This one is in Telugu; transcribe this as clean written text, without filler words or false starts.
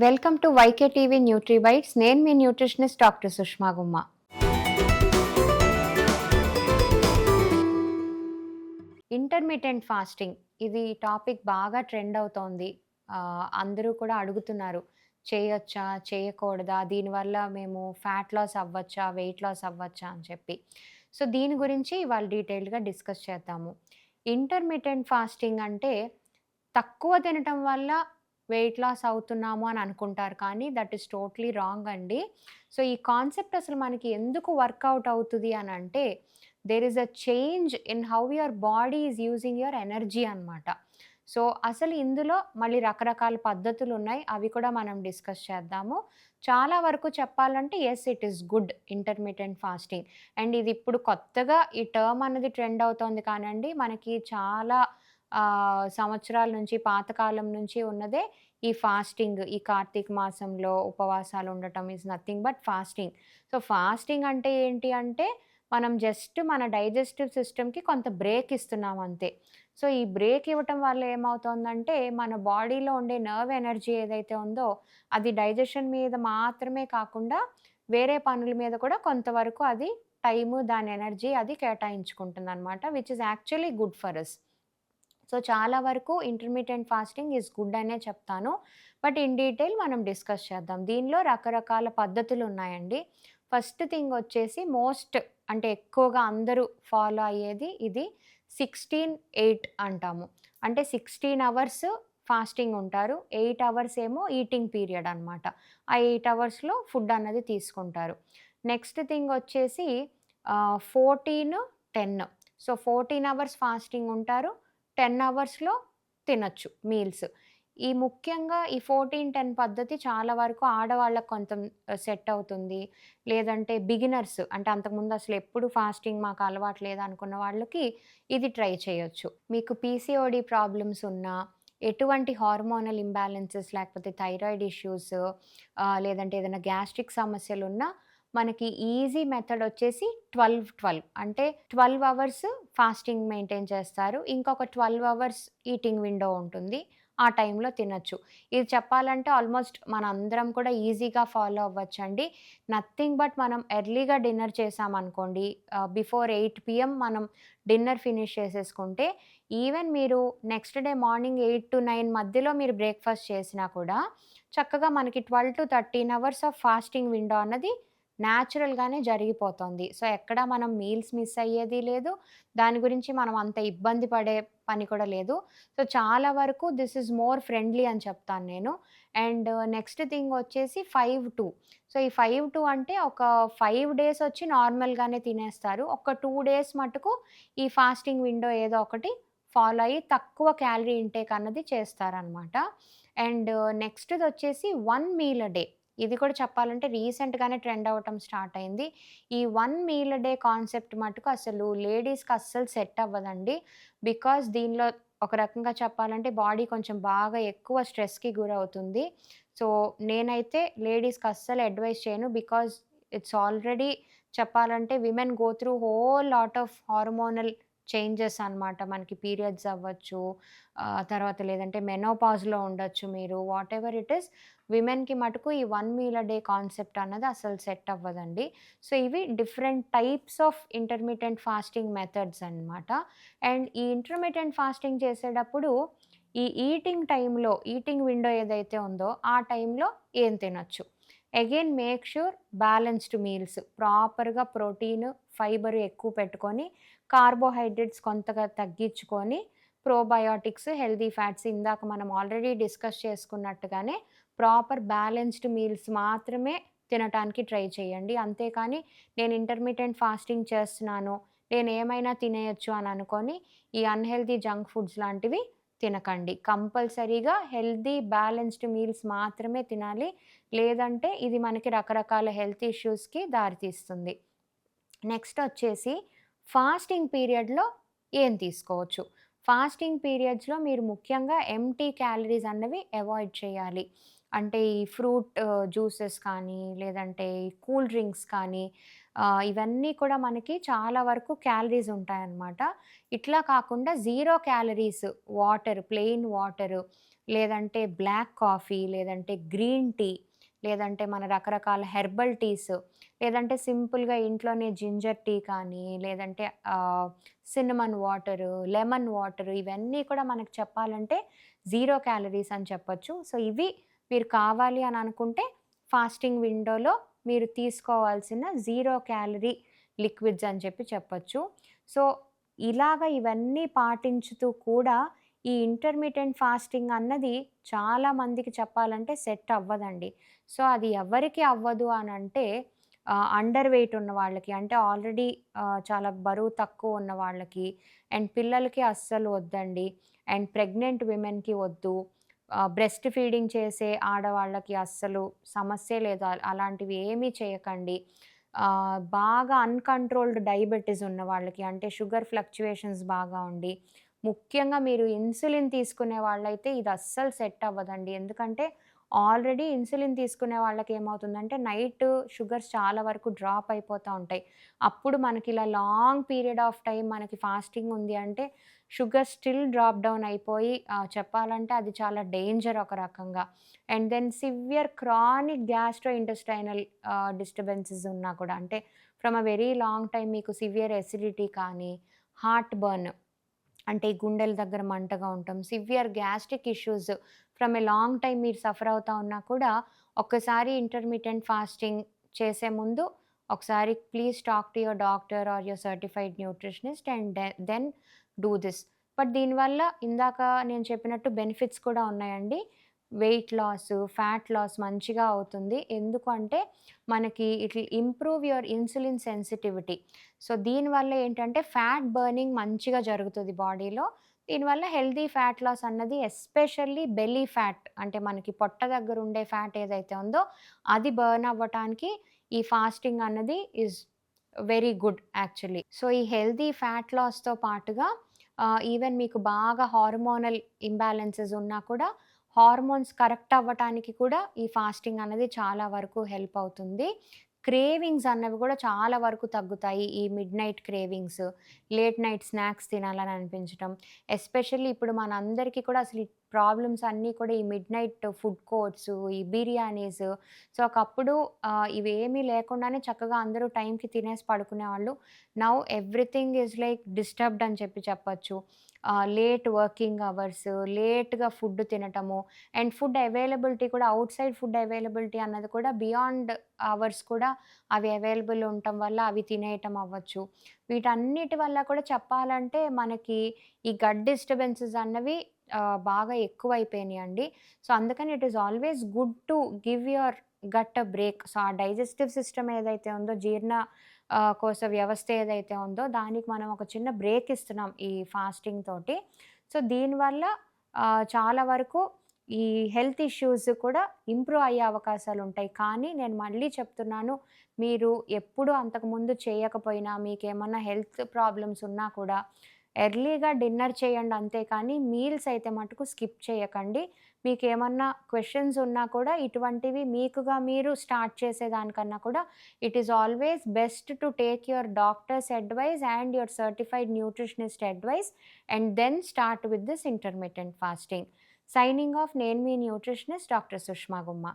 Welcome to YK TV Nutri Bytes. నేను మీ nutritionist doctor Sushma Gumma. Intermittent fasting ఇది టాపిక్ బాగా ట్రెండ్ అవుతోంది. అందరూ కూడా అడుగుతున్నారు. చేయొచ్చా? చేయకూడదా? దీనివల్ల మేము ఫ్యాట్ లాస్ అవ్వచ్చా? వెయిట్ లాస్ అవ్వచ్చా? అని చెప్పి. సో, దీని గురించి ఇవాళ డీటెయిల్డ్‌గా డిస్కస్ చేద్దాము. ఇంటర్మిటెంట్ ఫాస్టింగ్ అంటే తక్కువ తినటం వల్ల వెయిట్ లాస్ అవుతున్నాము అని అనుకుంటారు. కానీ దట్ ఈస్ టోటలీ రాంగ్ అండి. సో, ఈ కాన్సెప్ట్ అసలు మనకి ఎందుకు వర్కౌట్ అవుతది అనంటే, there is a change in how your body is using your energy అనమాట. సో, అసలు ఇందులో మళ్ళీ రకరకాల పద్ధతులున్నాయి. అవి కూడా మనం డిస్కస్ చేద్దాము. చాలా వరకు చెప్పాలంటే yes, it is good intermittent fasting. And ఇది ఇప్పుడు కొత్తగా ఈ టర్మ్ అన్నది ట్రెండ్ అవుతోంది కానండి, మనకి చాలా సంవత్సరాల నుంచి, పాతకాలం నుంచి ఉన్నదే ఈ ఫాస్టింగ్. ఈ కార్తీక మాసంలో ఉపవాసాలు ఉండటం is nothing but fasting. So, fasting అంటే ఏంటి అంటే, మనం జస్ట్ మన డైజెస్టివ్ సిస్టమ్‌కి కొంత బ్రేక్ ఇస్తున్నాం అంతే. సో, ఈ బ్రేక్ ఇవ్వటం వల్ల ఏమవుతోందంటే, మన బాడీలో ఉండే నర్వ్ ఎనర్జీ ఏదైతే ఉందో, అది డైజెషన్ మీద మాత్రమే కాకుండా, వేరే పనుల మీద కూడా కొంతవరకు అది టైము, దాని ఎనర్జీ అది కేటాయించుకుంటుందనమాట. Which is actually good for us. So, చాలా వరకు ఇంటర్మిటెంట్ ఫాస్టింగ్ ఈజ్ గుడ్ అనే చెప్తాను. బట్ ఇన్ డీటెయిల్ మనం డిస్కస్ చేద్దాం. దీనిలో రకరకాల పద్ధతులున్నాయండి. ఫస్ట్ థింగ్ వచ్చేసి అంటే ఎక్కువగా అందరూ ఫాలో అయ్యేది ఇది 16-8 అంటాము. అంటే 16 అవర్స్ ఫాస్టింగ్ ఉంటారు. 8 అవర్స్ ఏమో ఈటింగ్ పీరియడ్ అనమాట. ఆ 8 అవర్స్‌లో ఫుడ్ అన్నది తీసుకుంటారు. నెక్స్ట్ థింగ్ వచ్చేసి 14-10. సో, 14 అవర్స్ ఫాస్టింగ్ ఉంటారు. 10 అవర్స్‌లో తినొచ్చు మీల్స్. ముఖ్యంగా ఈ 14-10 పద్ధతి చాలా వరకు ఆడవాళ్ళకి కొంచెం సెట్ అవుతుంది. లేదంటే బిగినర్స్ అంటే అంతకుముందు అసలెప్పుడు ఫాస్టింగ్ మాకు అలవాటు లేదనుకున్న వాళ్ళకి ఇది ట్రై చేయొచ్చు. మీకు పీసీఓడీ ప్రాబ్లమ్స్ ఉన్నా, ఎటువంటి హార్మోనల్ ఇంబాలెన్సెస్ లేకపోతే థైరాయిడ్ ఇష్యూస్ లేదంటే ఏదైనా గ్యాస్ట్రిక్ సమస్యలున్నా మనకి ఈజీ మెథడ్ వచ్చేసి 12-12 అంటే 12 అవర్స్ ఫాస్టింగ్ మెయింటైన్ చేస్తారు. ఇంకొక 12 అవర్స్ ఈటింగ్ విండో ఉంటుంది. ఆ టైంలో తినొచ్చు. ఇది చెప్పాలంటే ఆల్మోస్ట్ మనందరం కూడా ఈజీగా ఫాలో అవ్వచ్చండి. నథింగ్ బట్ మనం ఎర్లీగా డిన్నర్ చేశామనుకోండి, బిఫోర్ 8 పీఎం మనం డిన్నర్ ఫినిష్ చేసేసుకుంటే, ఈవెన్ మీరు నెక్స్ట్ డే మార్నింగ్ 8-9 మధ్యలో మీరు బ్రేక్‌ఫాస్ట్ చేసినా కూడా చక్కగా మనకి 12-13 అవర్స్ ఆఫ్ ఫాస్టింగ్ విండో అన్నది న్యాచురల్‌గానే జరిగిపోతోంది. సో, ఎక్కడ మనం మీల్స్ మిస్ అయ్యేది లేదు. దాని గురించి మనం అంత ఇబ్బంది పడే పని కూడా లేదు. సో, చాలా వరకు దిస్ ఈజ్ మోర్ ఫ్రెండ్లీ అని చెప్తాను నేను. అండ్ నెక్స్ట్ థింగ్ వచ్చేసి 5-2. సో, ఈ 5-2 అంటే ఒక 5 డేస్ వచ్చి నార్మల్‌గానే తినేస్తారు. ఒక 2 డేస్ మటుకు ఈ ఫాస్టింగ్ విండో ఏదో ఒకటి ఫాలో అయ్యి తక్కువ క్యాలరీ ఇంటేక్ అన్నది చేస్తారనమాట. అండ్ నెక్స్ట్‌దొచ్చేసి 1 మీల్ అ డే. ఇది కూడా చెప్పాలంటే రీసెంట్‌గానే ట్రెండ్ అవ్వటం స్టార్ట్ అయింది. ఈ 1 మీల్ డే కాన్సెప్ట్ మటుకు అసలు లేడీస్‌కి అస్సలు సెట్ అవ్వదండి. బికాజ్ దీనిలో ఒక రకంగా చెప్పాలంటే బాడీ కొంచెం బాగా ఎక్కువ స్ట్రెస్‌కి గురవుతుంది. సో, నేనైతే లేడీస్‌కి అస్సలు అడ్వైస్ చేయను. బికాజ్ ఇట్స్ ఆల్రెడీ చెప్పాలంటే women go through hole lot of hormonal changes అనమాట. మనకి పీరియడ్స్ అవ్వచ్చు, తర్వాత లేదంటే మెనోపాజ్‌లో ఉండొచ్చు మీరు. వాటెవర్ ఇట్ ఈస్, విమెన్‌కి మటుకు ఈ 1 మీల్ అ డే కాన్సెప్ట్ అన్నది అసలు సెట్ అవ్వదండి. సో, ఇవి different types of intermittent fasting methods అనమాట. అండ్ ఈ ఇంటర్మిటెంట్ ఫాస్టింగ్ చేసేటప్పుడు ఈ ఈటింగ్ విండో ఏదైతే ఉందో ఆ టైంలో ఏం తినొచ్చు. Again make sure balanced meals. ప్రాపర్‌గా ప్రోటీన్, ఫైబర్ ఎక్కువ పెట్టుకొని, కార్బోహైడ్రేట్స్ కొంతగా తగ్గించుకొని, ప్రోబయోటిక్స్, హెల్తీ ఫ్యాట్స్ ఇందాక మనం ఆల్రెడీ డిస్కస్ చేసుకున్నట్టుగానే ప్రాపర్ బ్యాలెన్స్డ్ మీల్స్ మాత్రమే తినటానికి ట్రై చేయండి. అంతేకాని నేను ఇంటర్మిటెంట్ ఫాస్టింగ్ చేస్తున్నాను, నేనేమైనా తినేయొచ్చు అని అనుకోని ఈ అన్‌హెల్తీ జంక్ ఫుడ్స్ లాంటివి తినకండి. కంపల్సరీగా హెల్తీ బ్యాలెన్స్డ్ మీల్స్ మాత్రమే తినాలి. లేదంటే ఇది మనకి రకరకాల హెల్త్ ఇష్యూస్‌కి దారితీస్తుంది. నెక్స్ట్ వచ్చేసి ఫాస్టింగ్ పీరియడ్‌లో ఏం తీసుకోవచ్చు? ఫాస్టింగ్ పీరియడ్స్‌లో మీరు ముఖ్యంగా ఎంప్టీ క్యాలరీస్ అన్నవి అవాయిడ్ చేయాలి. అంటే ఈ ఫ్రూట్ జ్యూసెస్ కానీ, లేదంటే కూల్ డ్రింక్స్ కానీ, ఇవన్నీ కూడా మనకి చాలా వరకు క్యాలరీస్ ఉంటాయన్నమాట. ఇట్లా కాకుండా zero calories water, plain water, లేదంటే బ్లాక్ కాఫీ, లేదంటే గ్రీన్ టీ, లేదంటే మన రకరకాల హెర్బల్ టీస్, లేదంటే సింపుల్‌గా ఇంట్లోనే జింజర్ టీ కానీ, లేదంటే సిన్నమన్ వాటరు, లెమన్ వాటరు ఇవన్నీ కూడా మనకు చెప్పాలంటే జీరో క్యాలరీస్ అని చెప్పొచ్చు. సో, ఇవి మీరు కావాలి అని అనుకుంటే ఫాస్టింగ్ విండోలో మీరు తీసుకోవాల్సిన జీరో క్యాలరీ లిక్విడ్స్ అని చెప్పొచ్చు. సో, ఇలాగ ఇవన్నీ పాటించుతూ కూడా ఈ ఇంటర్మిటెంట్ ఫాస్టింగ్ అన్నది చాలా మందికి చెప్పాలంటే సెట్ అవ్వదండి. సో, అది ఎవరికి అవ్వదు అనంటే అండర్ వెయిట్ ఉన్న వాళ్ళకి అంటే ఆల్రెడీ చాలా బరువు తక్కువ ఉన్న వాళ్ళకి అండ్ పిల్లలకి అస్సలు వద్దండి. అండ్ ప్రెగ్నెంట్ విమెన్‌కి వద్దు. బ్రెస్ట్ ఫీడింగ్ చేసే ఆడవాళ్ళకి అస్సలు సమస్యే లేదు. అలాంటివి ఏమీ చేయకండి. బాగా అన్‌కంట్రోల్డ్ డయాబెటిస్ ఉన్న వాళ్ళకి అంటే షుగర్ ఫ్లక్చుయేషన్స్ బాగా ఉండి, ముఖ్యంగా మీరు ఇన్సులిన్ తీసుకునే వాళ్ళైతే ఇది అస్సలు సెట్ అవ్వదండి. ఎందుకంటే ఆల్రెడీ ఇన్సులిన్ తీసుకునే వాళ్ళకేమవుతుందంటే నైట్ షుగర్స్ చాలా వరకు డ్రాప్ అయిపోతా ఉంటాయి. అప్పుడు మనకిలా లాంగ్ పీరియడ్ ఆఫ్ టైమ్ మనకి ఫాస్టింగ్ ఉంది అంటే షుగర్ స్టిల్ డ్రాప్ డౌన్ అయిపోయి చెప్పాలంటే అది చాలా డేంజర్ ఒక రకంగా. And then severe chronic gastrointestinal disturbances ఉన్నా కూడా అంటే from a very long time మీకు సివియర్ ఎసిడిటీ కానీ, హార్ట్ బర్న్ అంటే ఈ గుండెల దగ్గర మంటగా ఉండటం, severe gastric issues from a long time మీరు సఫర్ అవుతా ఉన్నా కూడా ఒక్కసారి ఇంటర్మిటెంట్ ఫాస్టింగ్ చేసే ముందు ఒకసారి please talk to your doctor or your certified nutritionist and then do this. But దీనివల్ల ఇందాక నేను చెప్పినట్టు బెనిఫిట్స్ కూడా ఉన్నాయండి. వెయిట్ లాస్, ఫ్యాట్ లాస్ మంచిగా అవుతుంది. ఎందుకంటే మనకి it will improve your insulin sensitivity. So, దీనివల్ల ఏంటంటే ఫ్యాట్ బర్నింగ్ మంచిగా జరుగుతది బాడీలో. దీనివల్ల హెల్తీ ఫ్యాట్ లాస్ అన్నది ఎస్పెషల్లీ బెల్లీ ఫ్యాట్ అంటే మనకి పొట్ట దగ్గర ఉండే ఫ్యాట్ ఏదైతే ఉందో అది బర్న్ అవ్వటానికి ఈ ఫాస్టింగ్ అన్నది is very good actually. So, ఈ హెల్తీ ఫ్యాట్ లాస్‌తో పాటుగా ఈవెన్ మీకు బాగా హార్మోనల్ ఇంబాలెన్సెస్ ఉన్నా కూడా హార్మోన్స్ కరెక్ట్ అవ్వటానికి కూడా ఈ ఫాస్టింగ్ అనేది చాలా వరకు హెల్ప్ అవుతుంది. క్రేవింగ్స్ అన్నవి కూడా చాలా వరకు తగ్గుతాయి. ఈ midnight cravings, late night snacks తినాలని అనిపించటం. ఎస్పెషల్లీ ఇప్పుడు మనందరికీ కూడా అసలు ఈ ప్రాబ్లమ్స్ అన్నీ కూడా ఈ మిడ్‌నైట్ ఫుడ్ కోర్ట్స్, ఈ బిర్యానీస్. సో, ఒకప్పుడు ఇవేమీ లేకుండానే చక్కగా అందరూ టైంకి తినేసి పడుకునేవాళ్ళు. Now everything is like disturbed అని చెప్పొచ్చు. లేట్ వర్కింగ్ అవర్స్, లేట్‌గా ఫుడ్ తినటము అండ్ ఫుడ్ అవైలబిలిటీ కూడా ఔట్‌సైడ్ ఫుడ్ అవైలబిలిటీ అన్నది కూడా బియాండ్ అవర్స్ కూడా అవి అవైలబుల్ ఉండటం వల్ల అవి తినేయటం అవ్వచ్చు. వీటన్నిటి వల్ల కూడా చెప్పాలంటే మనకి ఈ గట్ డిస్టర్బెన్సెస్ అన్నవి బాగా ఎక్కువైపోయినాయండి. సో, అందుకని it is always good to give your got a break. So, ఆ డైజెస్టివ్ సిస్టమ్ ఏదైతే ఉందో కోశ వ్యవస్థ ఏదైతే ఉందో దానికి మనం ఒక చిన్న బ్రేక్ ఇస్తున్నాం ఈ ఫాస్టింగ్ తోటి. సో, దీనివల్ల చాలా వరకు ఈ హెల్త్ ఇష్యూస్ కూడా ఇంప్రూవ్ అయ్యే అవకాశాలుంటాయి. కానీ నేను మళ్ళీ చెప్తున్నాను, మీరు ఎప్పుడు అంతకుముందు చేయకపోయినా, మీకేమన్నా హెల్త్ ప్రాబ్లమ్స్ ఉన్నా కూడా ఎర్లీగా డిన్నర్ చేయండి అంతే కానీ మీల్స్ అయితే మటుకు స్కిప్ చేయకండి. మీకేమన్నా క్వెషన్స్ ఉన్నా కూడా ఇటువంటివి మీకుగా మీరు స్టార్ట్ చేసేదానికన్నా కూడా it is always best to take your doctor's advice and your certified nutritionist advice and then start with this intermittent fasting. Signing off నేను మీ న్యూట్రిషనిస్ట్ డాక్టర్ సుష్మా గుమ్మ.